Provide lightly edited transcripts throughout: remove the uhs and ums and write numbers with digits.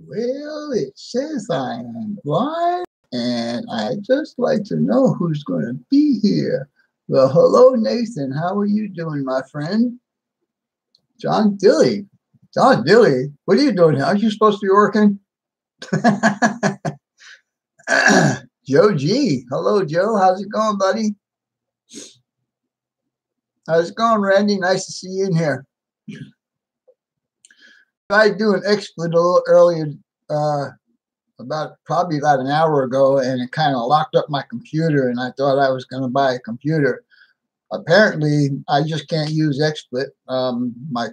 Well, it says I am live, and I'd just like to know who's going to be here. Well, hello, Nathan. How are you doing, my friend? John Dilly. John Dilly, what are you doing? Aren't you supposed to be working? Joe G. Hello, Joe. How's it going, buddy? How's it going, Randy? Nice to see you in here. I tried doing XSplit a little earlier, probably about an hour ago, and it kind of locked up my computer, and I thought I was going to buy a computer. Apparently, I just can't use XSplit. I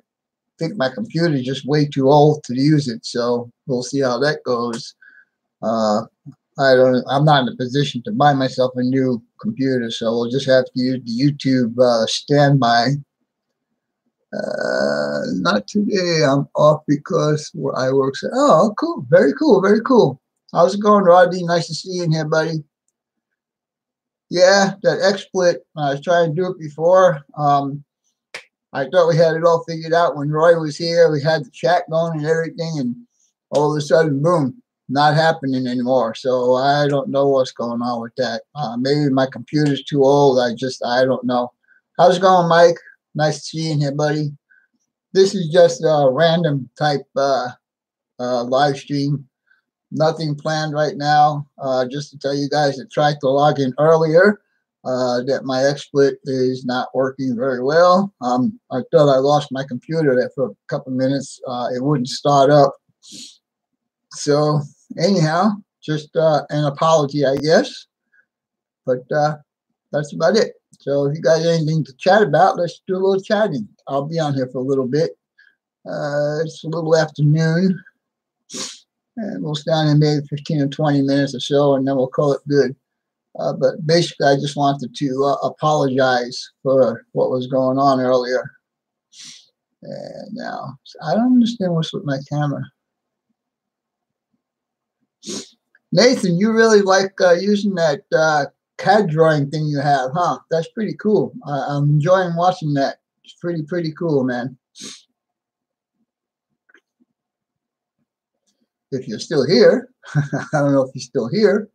think my computer is just way too old to use it, so we'll see how that goes. I'm not in a position to buy myself a new computer, so we'll just have to use the YouTube standby. Not today. I'm off because where I work. Oh, cool. Very cool. Very cool. How's it going, Rodney? Nice to see you in here, buddy. Yeah, that XSplit. I was trying to do it before. I thought we had it all figured out when Roy was here. We had the chat going and everything, and all of a sudden, boom, not happening anymore. So I don't know what's going on with that. Maybe my computer's too old. I don't know. How's it going, Mike? Nice to see you in here, buddy. This is just a random type live stream. Nothing planned right now. Just to tell you guys that tried to log in earlier that my XSplit is not working very well. I thought I lost my computer there for a couple of minutes. It wouldn't start up. So anyhow, just an apology, I guess. But that's about it. So if you guys have anything to chat about, let's do a little chatting. I'll be on here for a little bit. It's a little afternoon. And we'll stay on in maybe 15 or 20 minutes or so, and then we'll call it good. But basically, I just wanted to apologize for what was going on earlier. And now, I don't understand what's with my camera. Nathan, you really like using that CAD drawing thing you have, huh? That's pretty cool. I'm enjoying watching that. It's pretty cool, man. If you're still here, I don't know if you're still here.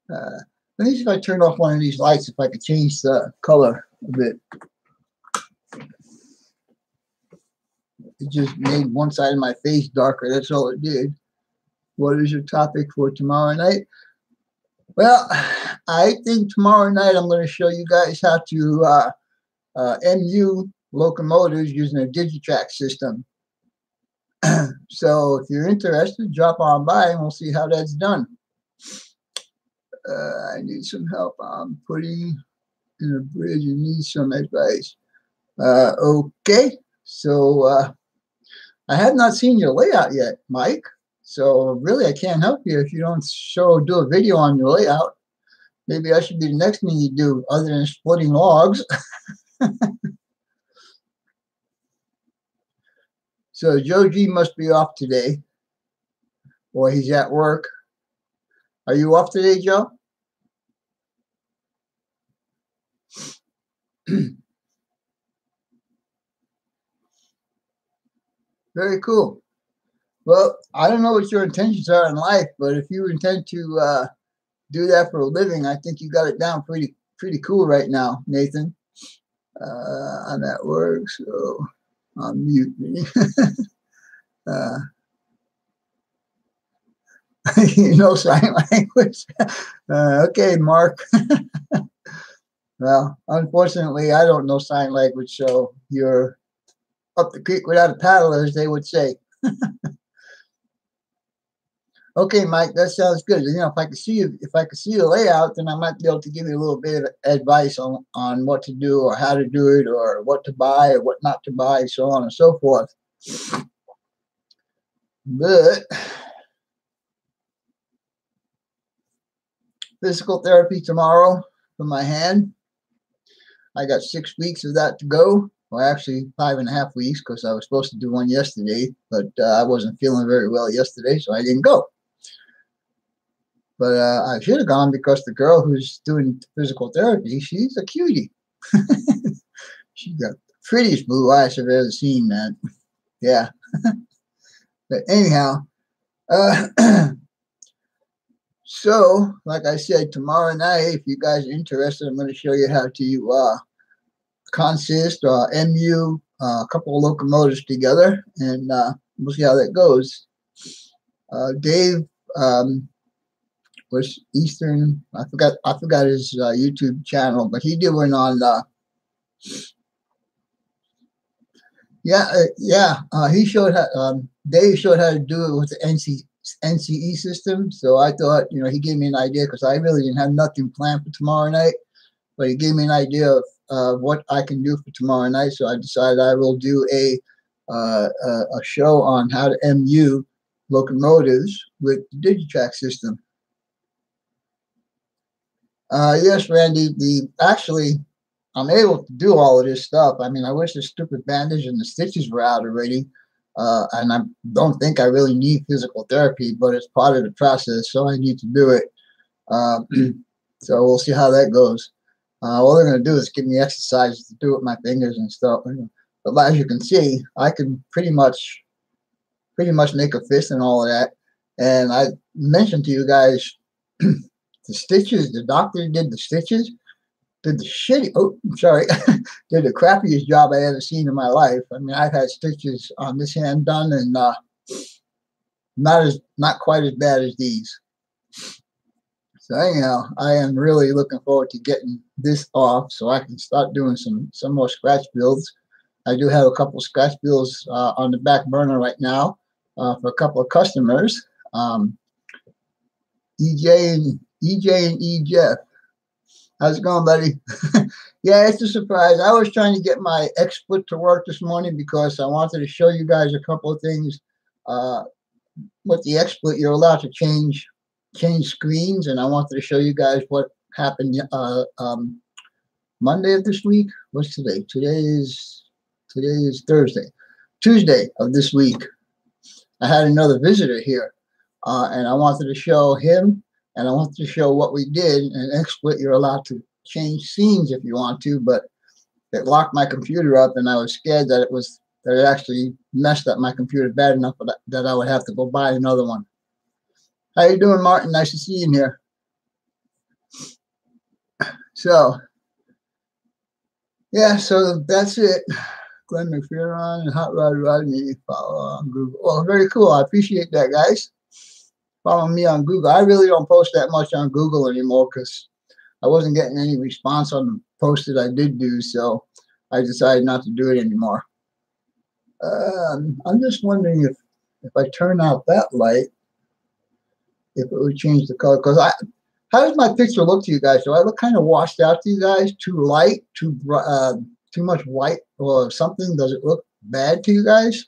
Let me see if I turn off one of these lights, if I could change the color a bit. It just made one side of my face darker. That's all it did. What is your topic for tomorrow night? Well, I think tomorrow night I'm going to show you guys how to MU locomotives using a Digitrack system. So if you're interested, drop on by and we'll see how that's done. I need some help. I'm putting in a bridge and need some advice. Okay, so I have not seen your layout yet, Mike. So really, I can't help you if you don't do a video on your layout. Maybe I should be the next thing you do, other than splitting logs. So Joe G must be off today, or he's at work. Are you off today, Joe? Very cool. Well, I don't know what your intentions are in life, but if you intend to do that for a living, I think you got it down pretty cool right now, Nathan. I'm at work, so I'll mute me. You know sign language. Okay, Mark. Well, unfortunately, I don't know sign language, so you're up the creek without a paddle, as they would say. Okay, Mike, that sounds good. You know, if I could see the layout, then I might be able to give you a little bit of advice on what to do or how to do it or what to buy or what not to buy, so on and so forth. But physical therapy tomorrow for my hand. I got 6 weeks of that to go. Well, actually 5.5 weeks, because I was supposed to do one yesterday, but I wasn't feeling very well yesterday, so I didn't go. But I should have gone because the girl who's doing physical therapy, she's a cutie. She got the prettiest blue eyes I've ever seen, man. Yeah. But anyhow, Uh, so, like I said, tomorrow night, if you guys are interested, I'm going to show you how to consist MU a couple of locomotives together, and we'll see how that goes. Dave was Eastern. I forgot his YouTube channel, but he did one on. He showed how. Dave showed how to do it with the NCE system. So I thought, he gave me an idea because I really didn't have nothing planned for tomorrow night. But he gave me an idea of what I can do for tomorrow night. So I decided I will do a show on how to MU locomotives with the Digitrack system. Yes, Randy. Actually, I'm able to do all of this stuff. I mean, I wish the stupid bandage and the stitches were out already. And I don't think I really need physical therapy, but it's part of the process, so I need to do it. So we'll see how that goes. All they're going to do is give me exercises to do with my fingers and stuff. But as you can see, I can pretty much make a fist and all of that. And I mentioned to you guys the stitches. The doctor did the stitches. Did the crappiest job I ever seen in my life. I mean, I've had stitches on this hand done, and not quite as bad as these. So anyhow, I am really looking forward to getting this off so I can start doing some more scratch builds. I do have a couple of scratch builds on the back burner right now for a couple of customers. EJ and E Jeff. How's it going, buddy? Yeah, it's a surprise. I was trying to get my XSplit to work this morning because I wanted to show you guys a couple of things. With the XSplit, you're allowed to change screens, and I wanted to show you guys what happened Monday of this week. What's today? Today is Thursday. Tuesday of this week, I had another visitor here, and I wanted to show him. And I wanted to show what we did. In XSplit, you're allowed to change scenes if you want to, but it locked my computer up, and I was scared that it actually messed up my computer bad enough that I would have to go buy another one. How you doing, Martin? Nice to see you in here. So, yeah, so that's it. Glenn McPherson and Hot Rod Rodney follow on Google. Oh, very cool. I appreciate that, guys. Follow me on Google. I really don't post that much on Google anymore because I wasn't getting any response on the post that I did do, so I decided not to do it anymore. I'm just wondering if I turn out that light, if it would change the color. Because how does my picture look to you guys? Do I look kind of washed out to you guys? Too light? Too much white or something? Does it look bad to you guys?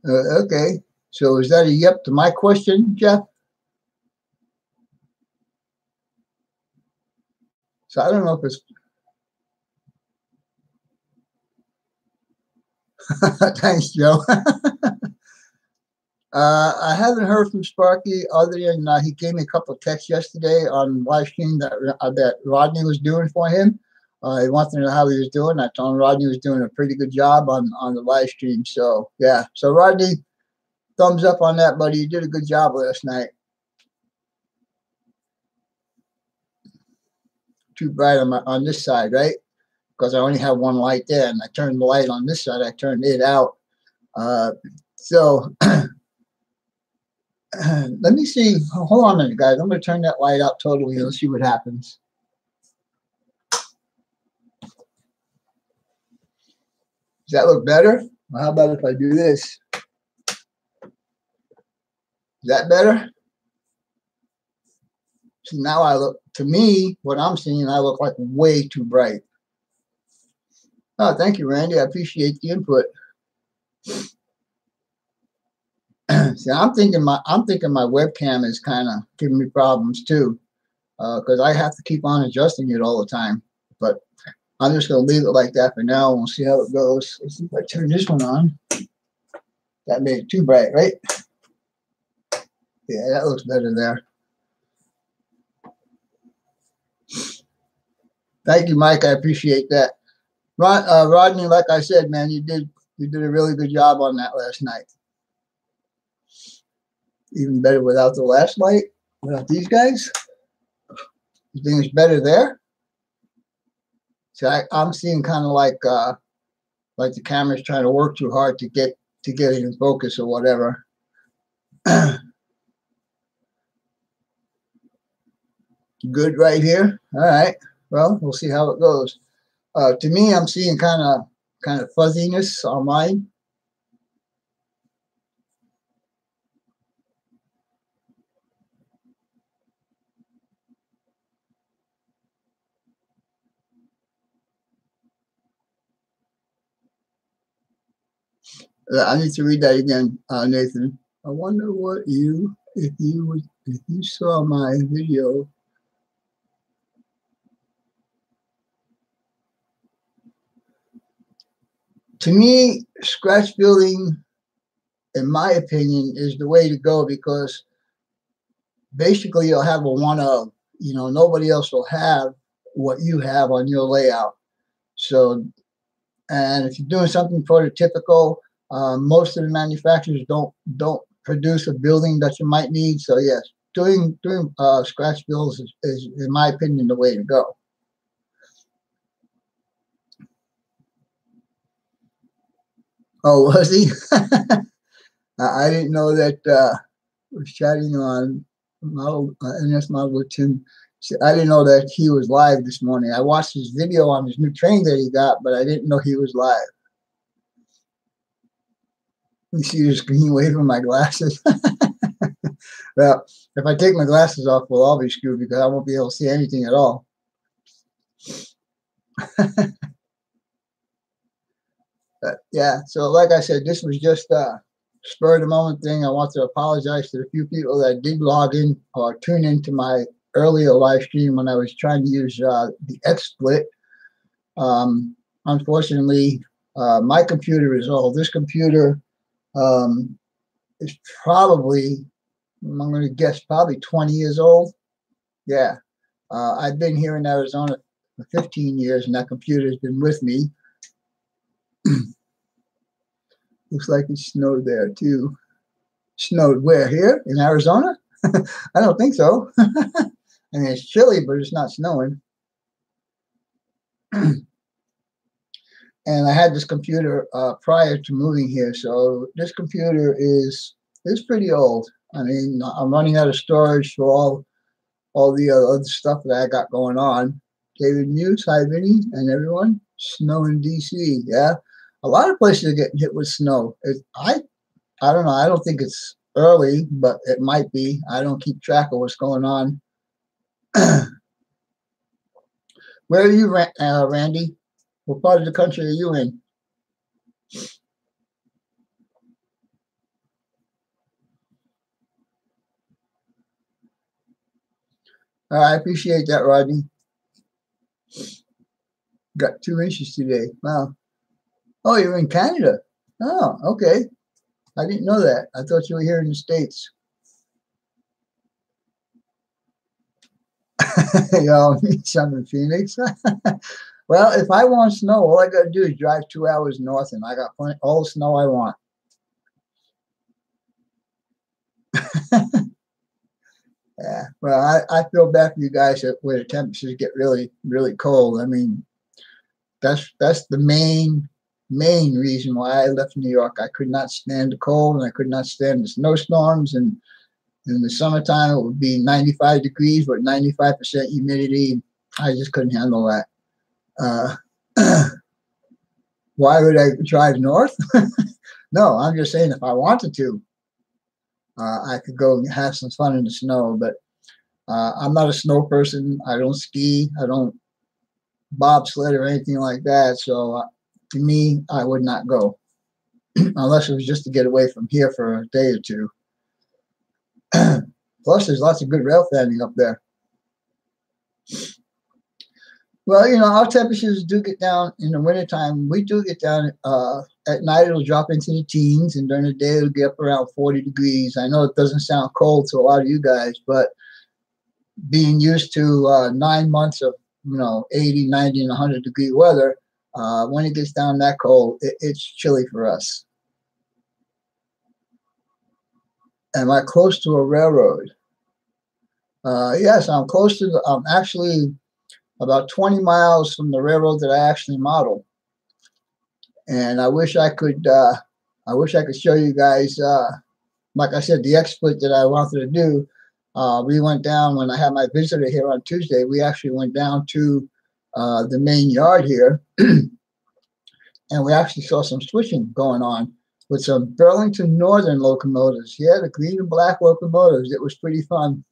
Okay, so is that a yep to my question, Jeff? So I don't know if it's thanks, Joe. I haven't heard from Sparky other than he gave me a couple of texts yesterday on live stream that Rodney was doing for him. He wanted to know how he was doing. I told him Rodney was doing a pretty good job on the live stream. So yeah, so Rodney, thumbs up on that, buddy. You did a good job last night. Too bright on this side, right? Because I only have one light there, and I turned the light on this side. I turned it out. So let me see. Hold on a minute, guys. I'm going to turn that light out totally. Let's see what happens. Does that look better? Well, how about if I do this? Is that better? So now I look, to me, what I'm seeing, I look like way too bright. Oh, thank you, Randy. I appreciate the input. See, I'm thinking my webcam is kind of giving me problems too, because I have to keep on adjusting it all the time. But I'm just going to leave it like that for now, and we'll see how it goes. Let's see if I turn this one on. That made it too bright, right? Yeah, that looks better there. Thank you, Mike. I appreciate that. Rodney, like I said, man, you did a really good job on that last night. Even better without the last light, without these guys. You think it's better there? So I'm seeing kind of like the camera's trying to work too hard to get it in focus or whatever. Good right here. All right. Well, we'll see how it goes. To me, I'm seeing kind of fuzziness on mine. I need to read that again, Nathan. I wonder what if you saw my video. To me, scratch building, in my opinion, is the way to go, because basically you'll have a one of, nobody else will have what you have on your layout. So, and if you're doing something prototypical, most of the manufacturers don't produce a building that you might need. So yes, doing scratch builds is, in my opinion, the way to go. Oh, was he? I didn't know that. Was chatting on NS Model with Tim. I didn't know that he was live this morning. I watched his video on his new train that he got, but I didn't know he was live. You see the screen waving my glasses. Well, if I take my glasses off, we'll all be screwed, because I won't be able to see anything at all. But yeah, so like I said, this was just a spur of the moment thing. I want to apologize to the few people that did log in or tune into my earlier live stream when I was trying to use the XSplit. Unfortunately, my computer is old. This computer is probably, I'm going to guess, probably 20 years old. Yeah. I've been here in Arizona for 15 years, and that computer has been with me. Looks like it snowed there too. Snowed where? Here in Arizona? I don't think so. I mean, it's chilly, but it's not snowing. And I had this computer prior to moving here, so this computer is pretty old. I mean, I'm running out of storage for all the other stuff that I got going on. David Muse, hi Vinny, and everyone. Snow in DC, yeah. A lot of places are getting hit with snow. I don't know. I don't think it's early, but it might be. I don't keep track of what's going on. Where are you, Randy? What part of the country are you in? I appreciate that, Rodney. Got 2 inches today. Wow. Oh, you're in Canada. Oh, okay. I didn't know that. I thought you were here in the States. Y'all need some in Phoenix. Well, if I want snow, all I got to do is drive 2 hours north, and I got all the snow I want. Yeah. Well, I feel bad for you guys where the temperatures get really, really cold. I mean, that's the main reason why I left New York. I could not stand the cold, and I could not stand the snowstorms. And in the summertime, it would be 95 degrees with 95% humidity. I just couldn't handle that. Why would I drive north? No, I'm just saying if I wanted to, I could go and have some fun in the snow. But I'm not a snow person. I don't ski. I don't bobsled or anything like that. So to me, I would not go unless it was just to get away from here for a day or two. Plus, there's lots of good rail fanning up there. Well, our temperatures do get down in the wintertime. We do get down at night. It'll drop into the teens, and during the day, it'll get up around 40 degrees. I know it doesn't sound cold to a lot of you guys, but being used to 9 months of 80, 90, and 100 degree weather, when it gets down that cold, it's chilly for us. Am I close to a railroad? Yes, I'm close to I'm actually about 20 miles from the railroad that I actually model. And I wish I could show you guys, like I said, the exploit that I wanted to do. We went down when I had my visitor here on Tuesday. We actually went down to the main yard here, and we actually saw some switching going on with some Burlington Northern locomotives. Yeah, the green and black locomotives. It was pretty fun.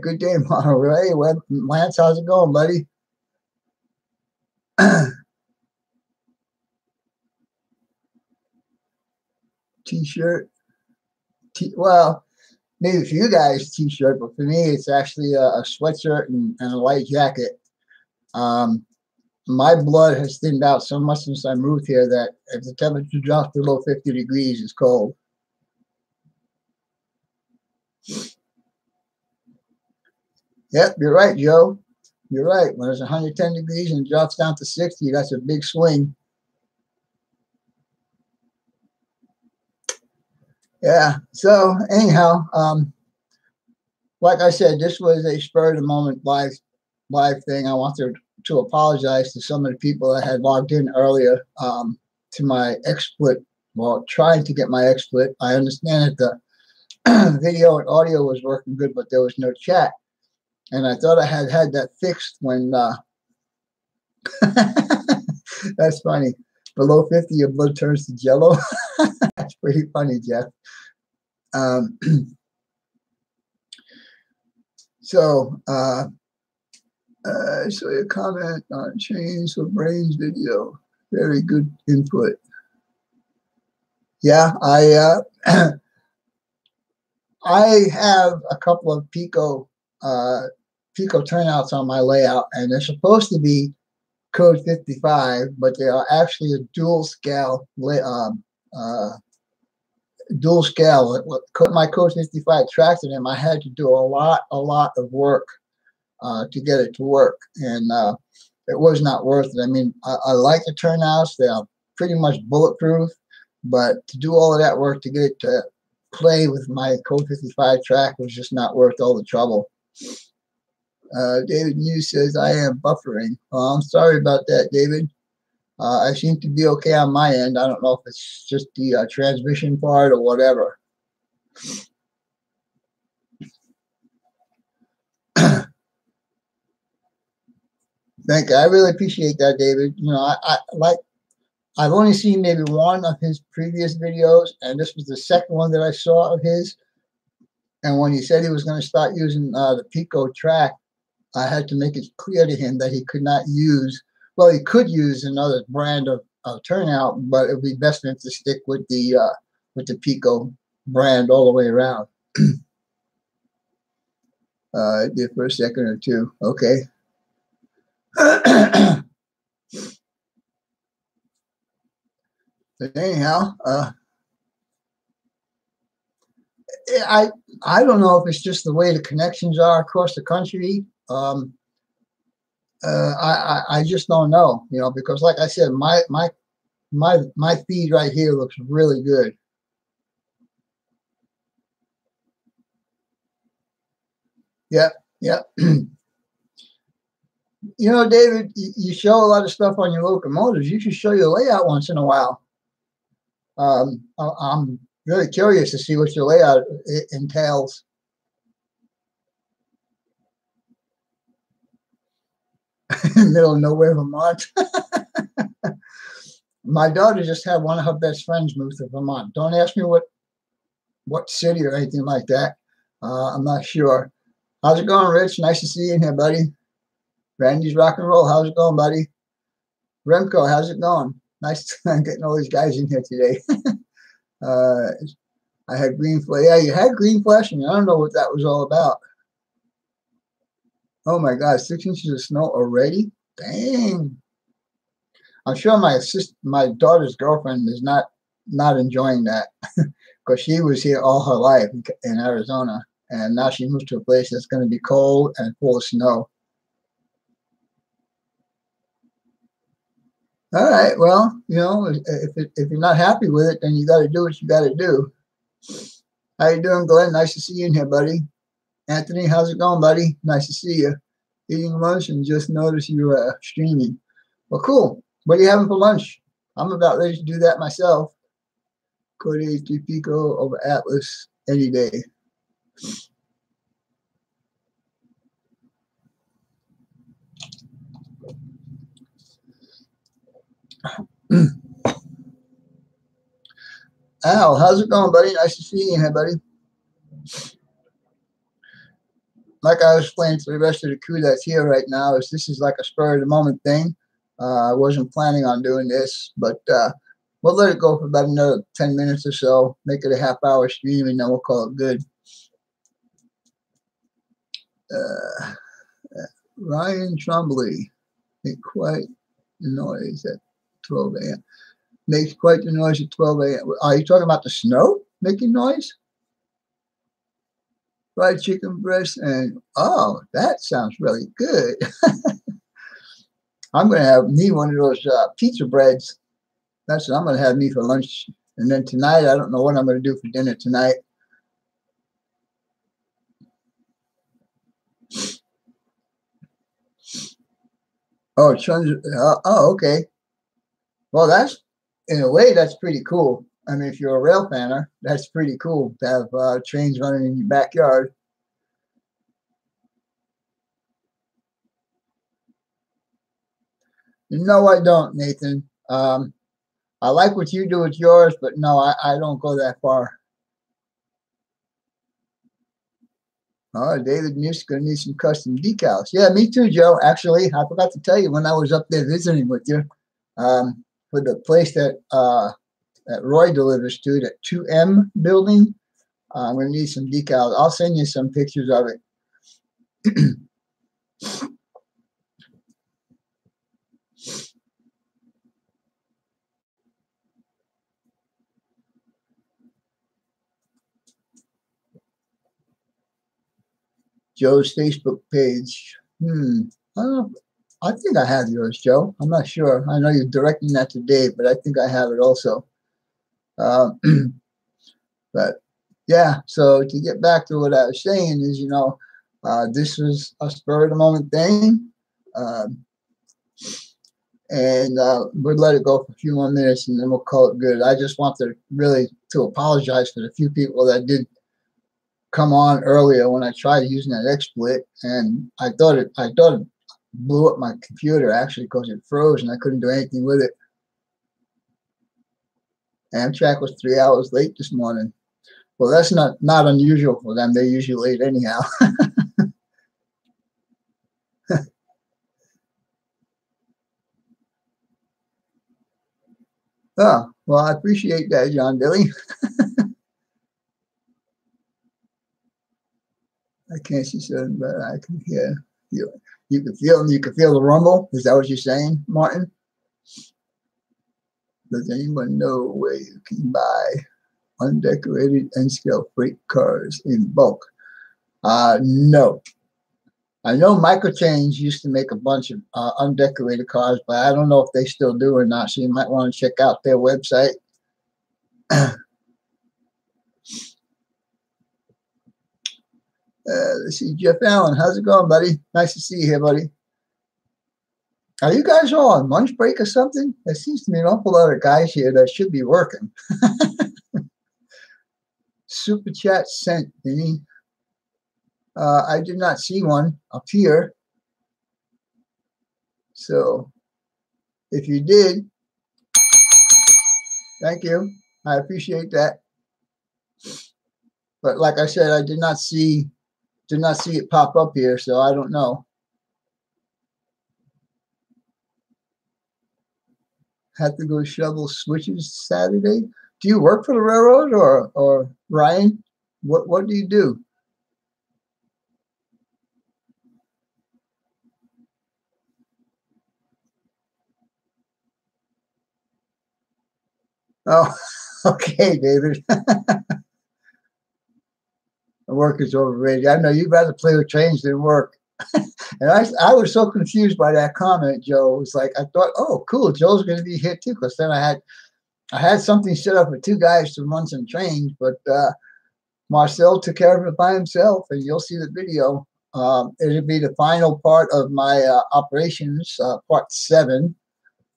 Good day, Mono. Hey, Lance, how's it going, buddy? T-shirt. Well, maybe for you guys, T-shirt, but for me, it's actually a sweatshirt and a light jacket. My blood has thinned out so much since I moved here that if the temperature drops below 50 degrees, it's cold. Yep, you're right, Joe. You're right. When it's 110 degrees and drops down to 60, that's a big swing. Yeah. So anyhow, like I said, this was a spur of the moment live thing. I wanted to apologize to some of the people that had logged in earlier to my XSplit. Well, trying to get my XSplit. I understand that the video and audio was working good, but there was no chat. And I thought I had that fixed when that's funny. Below 50, your blood turns to jello. That's pretty funny, Jeff. So I saw your comment on Chains for Brains video. Very good input. Yeah, I have a couple of Pico turnouts on my layout, and they're supposed to be code 55, but they are actually a dual scale. Dual scale. My code 55 tracked them. I had to do a lot of work to get it to work, and it was not worth it. I mean, I like the turnouts; they are pretty much bulletproof, but to do all of that work to get it to play with my code 55 track was just not worth all the trouble. David News says I am buffering. Well, I'm sorry about that, David. I seem to be okay on my end. I don't know if it's just the transmission part or whatever. Thank you. I really appreciate that, David. You know, I've only seen maybe one of his previous videos, and this was the second one that I saw of his. And when he said he was going to start using the Pico track, I had to make it clear to him that he could not use, well, he could use another brand of turnout, but it would be best for him to stick with the Pico brand all the way around. I did for a second or two. Okay. But anyhow, I don't know if it's just the way the connections are across the country. I just don't know, you know, because like I said, my feed right here looks really good. Yep. You know, David, you show a lot of stuff on your locomotives. You should show your layout once in a while. I'm really curious to see what your layout entails. Middle of nowhere, Vermont. My daughter just had one of her best friends move to Vermont. Don't ask me what city or anything like that. I'm not sure. How's it going, Rich? Nice to see you in here, buddy. Randy's rock and roll. How's it going, buddy? Remco, how's it going? Nice getting all these guys in here today. I had green flash. Yeah, you had green flashing. I don't know what that was all about. Oh my God, 6 inches of snow already? Dang. I'm sure my daughter's girlfriend is not enjoying that because she was here all her life in Arizona, and now she moved to a place that's going to be cold and full of snow. All right. Well, if you're not happy with it, then you got to do what you got to do. How you doing, Glenn? Nice to see you in here, buddy. Anthony, how's it going, buddy? Nice to see you. Eating lunch and just noticed you were streaming. Well, cool. What are you having for lunch? I'm about ready to do that myself. Code 83 Pico over Atlas any day. Al, how's it going, buddy? Nice to see you here, buddy. Like I was explaining to the rest of the crew that's here right now, this is like a spur of the moment thing. I wasn't planning on doing this, but we'll let it go for about another 10 minutes or so, make it a half-hour stream, and then we'll call it good. Ryan Trombley, make quite the noise at 12 a.m. Makes quite the noise at 12 a.m. Are you talking about the snow making noise? Fried chicken breast and, oh, that sounds really good. I'm going to have me one of those pizza breads. That's what I'm going to have me for lunch. And then tonight, I don't know what I'm going to do for dinner tonight. Oh, okay. Well, that's, in a way, that's pretty cool. I mean, if you're a rail fanner, that's pretty cool to have trains running in your backyard. No, I don't, Nathan. I like what you do with yours, but no, I don't go that far. Oh, David Musk gonna need some custom decals. Yeah, me too, Joe. Actually, I forgot to tell you when I was up there visiting with you, for the place that Roy delivers to, that 2M building. I'm gonna need some decals. I'll send you some pictures of it. Joe's Facebook page. I don't know. I think I have yours, Joe. I'm not sure. I know you're directing that to Dave, but I think I have it also. But yeah, so to get back to what I was saying is, this was a spur of the moment thing. And we'll let it go for a few more minutes and then we'll call it good. I just want to apologize for the few people that did come on earlier when I tried using that XSplit, and I thought it blew up my computer actually because it froze and I couldn't do anything with it. Amtrak was 3 hours late this morning. Well, that's not unusual for them. They're usually late anyhow. Oh, well, I appreciate that, John Billy. I can't see certain, but I can hear. You can feel the rumble. Is that what you're saying, Martin? Does anyone know where you can buy undecorated N-scale freight cars in bulk? No. I know Microchange used to make a bunch of undecorated cars, but I don't know if they still do or not. So you might want to check out their website. Let's see, Jeff Allen, how's it going, buddy? Nice to see you here, buddy. Are you guys all on lunch break or something? There seems to be an awful lot of guys here that should be working. Super chat sent, Vinny. I did not see one up here. So if you did, thank you. I appreciate that. But like I said, I did not see it pop up here, so I don't know. Had to go shovel switches Saturday. Do you work for the railroad or Ryan? What do you do? Oh, okay, David. Work is overrated. I know you'd rather play with trains than work. And I was so confused by that comment, Joe. It was like, I thought, oh, cool, Joe's going to be here too. Because then I had something set up for two guys to run some trains, but Marcel took care of it by himself, and you'll see the video. It'll be the final part of my operations, part 7.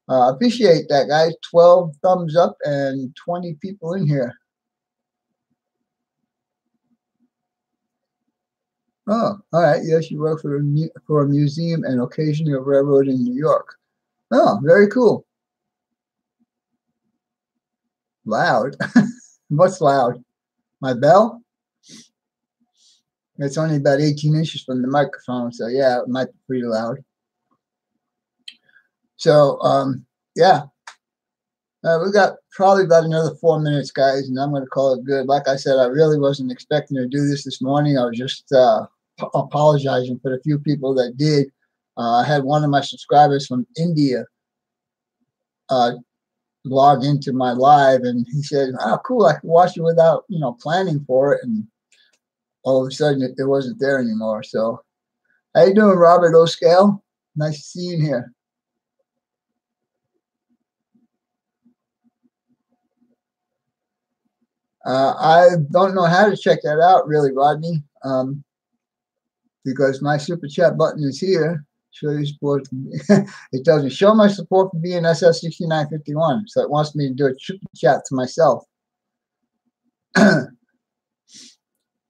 Appreciate that, guys. 12 thumbs up and 20 people in here. Oh, all right. Yes, you work for a museum and occasionally a railroad in New York. Oh, very cool. Loud. What's loud? My bell? It's only about 18 inches from the microphone, so yeah, it might be pretty loud. So, yeah. We got probably about another 4 minutes, guys, and I'm going to call it good. Like I said, I really wasn't expecting to do this morning. I was just apologizing for the few people that did. I had one of my subscribers from India log into my live, and he said, "Oh, cool! I can watch it without, planning for it." And all of a sudden, it wasn't there anymore. So, how you doing, Robert O'Scale? Nice to see you in here. I don't know how to check that out, really, Rodney, because my super chat button is here. Show your support. It doesn't show my support for BNSS 6951, so it wants me to do a super chat to myself.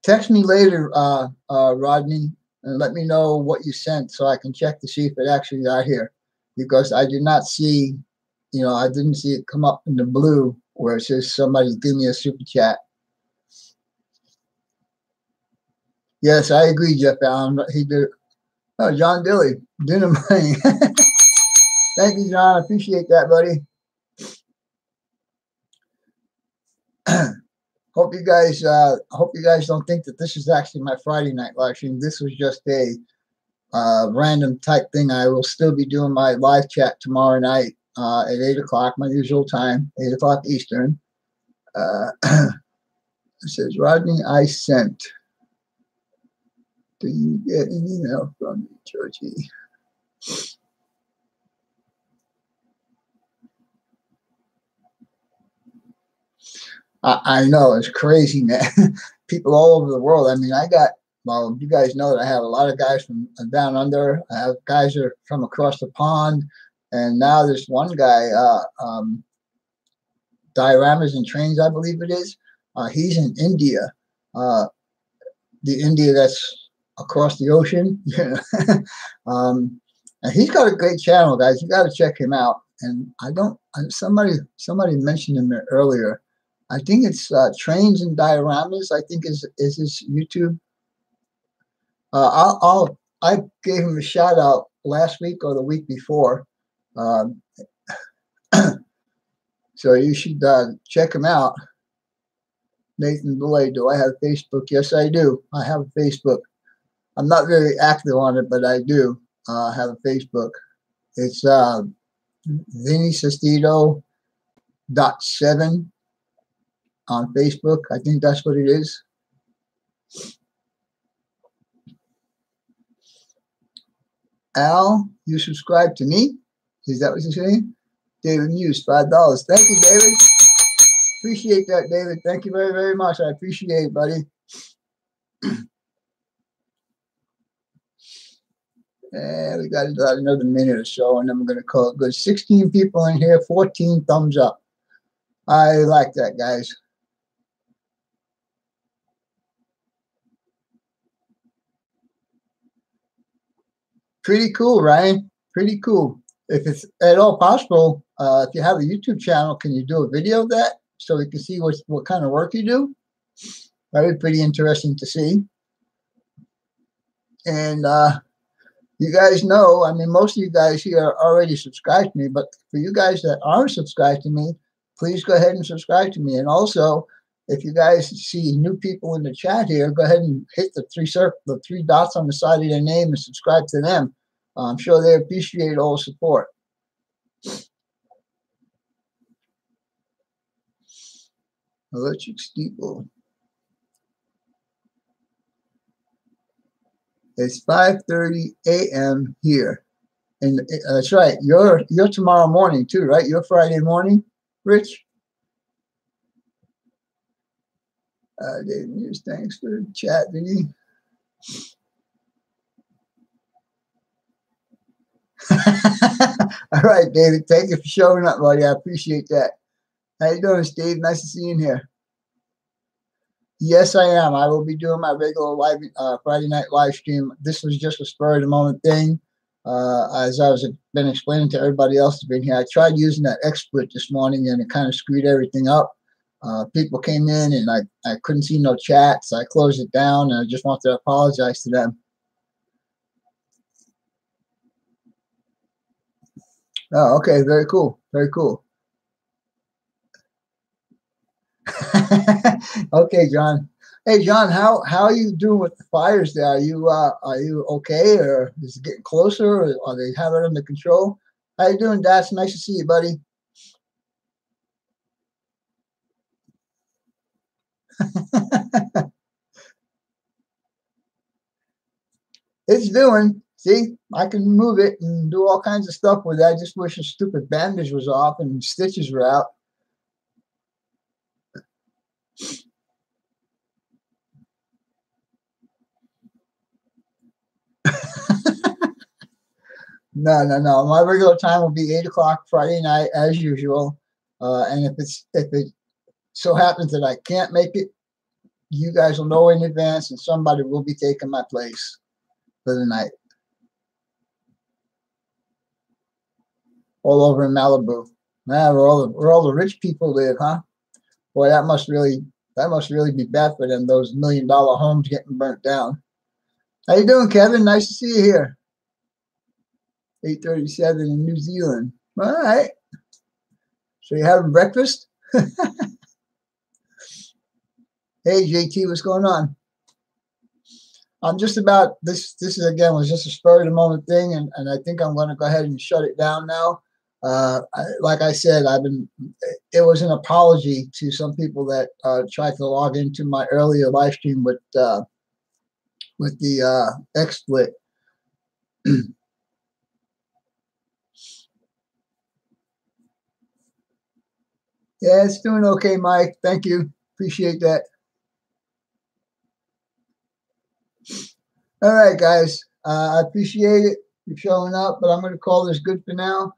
Text me later, Rodney, and let me know what you sent so I can check to see if it actually got here, because I did not see, I didn't see it come up in the blue where it says somebody's giving me a super chat. Yes, I agree, Jeff Allen. He did. Oh, John Dilly, dinner money. Thank you, John. I appreciate that, buddy. Hope you guys don't think that this is actually my Friday night live stream. This was just a random type thing. I will still be doing my live chat tomorrow night at 8 o'clock, my usual time, 8 o'clock Eastern. It says, Rodney, I sent. Do you get an email from me, Georgie? I know, it's crazy, man. People all over the world. I mean, you guys know that I have a lot of guys from down under. I have guys that are from across the pond. And now there's one guy, Dioramas and Trains, I believe it is. He's in India, the India that's across the ocean. And he's got a great channel, guys. You got to check him out. And somebody mentioned him earlier. I think it's Trains and Dioramas, I think is his YouTube. I gave him a shout out last week or the week before. So you should check him out. Nathan Belay, do I have Facebook? Yes, I do. I have a Facebook. I'm not very active on it, but I do have a Facebook. It's Vinny Sestito .7 on Facebook. I think that's what it is. Al, you subscribe to me? Is that what you're saying? David Muse, $5. Thank you, David. Appreciate that, David. Thank you very, very much. I appreciate it, buddy. And we got about another minute or so, and then we're going to call it good. 16 people in here, 14 thumbs up. I like that, guys. Pretty cool, Ryan. Pretty cool. If it's at all possible, if you have a YouTube channel, can you do a video of that so we can see what kind of work you do? That'd be pretty interesting to see. And you guys know, I mean, most of you guys here are already subscribed to me, but for you guys that aren't subscribed to me, please go ahead and subscribe to me. And also, if you guys see new people in the chat here, go ahead and hit the three dots on the side of their name and subscribe to them. I'm sure they appreciate all the support. Electric steeple. It's 5:30 a.m. here. And that's right. You're tomorrow morning too, right? You're Friday morning, Rich. David News, thanks for the chat, Vinny. All right, David. Thank you for showing up, buddy. I appreciate that. How you doing, Steve? Nice to see you in here. Yes, I am. I will be doing my regular live Friday night live stream. This was just a spur of the moment thing. As I was been explaining to everybody else who's been here, I tried using that XSplit this morning and it kind of screwed everything up. People came in and I couldn't see no chats. So I closed it down and I just wanted to apologize to them. Oh, okay. Very cool. Very cool. Okay, John. Hey, John, how are you doing with the fires there? Are you okay, or is it getting closer, or are they having it under control? How you doing, Das? Nice to see you, buddy. It's doing. See, I can move it and do all kinds of stuff with it. I just wish the stupid bandage was off and stitches were out. No. My regular time will be 8 o'clock Friday night as usual. And if it so happens that I can't make it, you guys will know in advance, and somebody will be taking my place for the night. All over in Malibu. Where all the rich people live, huh? Boy, that must really be bad for them. Those $1 million homes getting burnt down. How you doing, Kevin? Nice to see you here. 8:37 in New Zealand. All right. So you having breakfast? Hey, JT, what's going on? I'm just about this. This is again was just a spur of the moment thing, and I think I'm going to go ahead and shut it down now. Like I said, it was an apology to some people that tried to log into my earlier live stream with the XSplit. Yeah, it's doing okay, Mike. Thank you. Appreciate that. All right, guys. I appreciate it. You're showing up, but I'm going to call this good for now.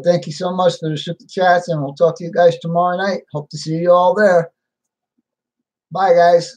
Thank you so much for the super chats, and we'll talk to you guys tomorrow night. Hope to see you all there. Bye, guys.